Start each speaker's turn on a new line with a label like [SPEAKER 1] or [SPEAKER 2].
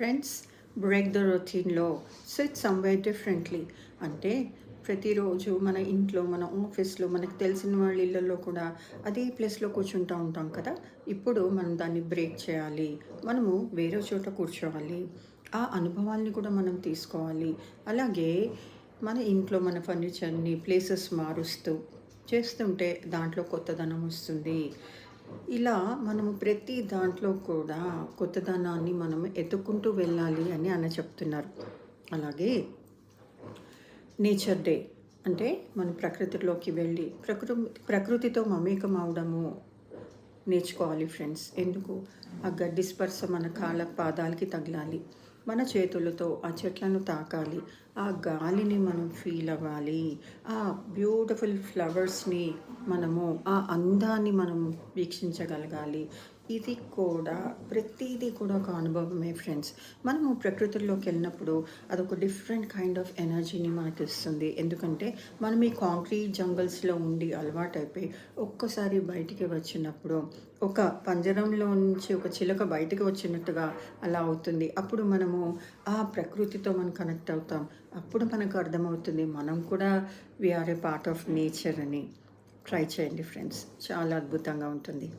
[SPEAKER 1] Friends, break the రొటీన్‌లో SIT somewhere differently. అంటే ప్రతిరోజు మన ఇంట్లో, మన ఆఫీస్‌లో, మనకు తెలిసిన వాళ్ళ ఇళ్ళల్లో కూడా అదే ప్లేస్‌లో కూర్చుంటా ఉంటాం కదా! ఇప్పుడు మనం దాన్ని బ్రేక్ చేయాలి. మనము వేరే చోట కూర్చోవాలి. ఆ అనుభవాల్ని కూడా మనం తీసుకోవాలి. అలాగే మన ఇంట్లో మన ఫర్నిచర్‌ని ప్లేసెస్ మారుస్తూ చేస్తుంటే దాంట్లో కొత్తదనం వస్తుంది. ఇలా మనము ప్రతి దాంట్లో కూడా కొత్తదనాన్ని మనం ఎతుక్కుంటూ వెళ్ళాలి అని చెప్తున్నారు. అలాగే నేచర్ డే అంటే మనం ప్రకృతిలోకి వెళ్ళి ప్రకృతితో మమేకం అవడము నేర్చుకోవాలి ఫ్రెండ్స్. ఎందుకు? ఆ గడ్డి స్పర్శ మన కాళ్ళ పాదాలకి తగలాలి. మన చేతులతో ఆ చెట్లను తాకాలి. ఆ గాలిని మనం ఫీల్ అవ్వాలి. ఆ బ్యూటిఫుల్ ఫ్లవర్స్‌ని మనము ఆ అందాన్ని మనం వీక్షించగలగాలి. ఇది కూడా ప్రతీదీ కూడా ఒక అనుభవమే ఫ్రెండ్స్. మనము ప్రకృతిలోకెళ్ళినప్పుడు అదొక డిఫరెంట్ కైండ్ ఆఫ్ ఎనర్జీని మనకిస్తుంది. ఎందుకంటే మనం ఈ కాంక్రీట్ జంగల్స్‌లో ఉండి అలవాటైపోయి ఒక్కసారి బయటికి వచ్చినప్పుడు ఒక పంజరంలో నుంచి ఒక చిలక బయటికి వచ్చినట్టుగా అలా అవుతుంది. అప్పుడు మనము ఆ ప్రకృతితో మనం కనెక్ట్ అవుతాం. అప్పుడు మనకు అర్థమవుతుంది మనం కూడా we are a part of nature అని. ట్రై చేయండి ఫ్రెండ్స్. చాలా అద్భుతంగా ఉంటుంది.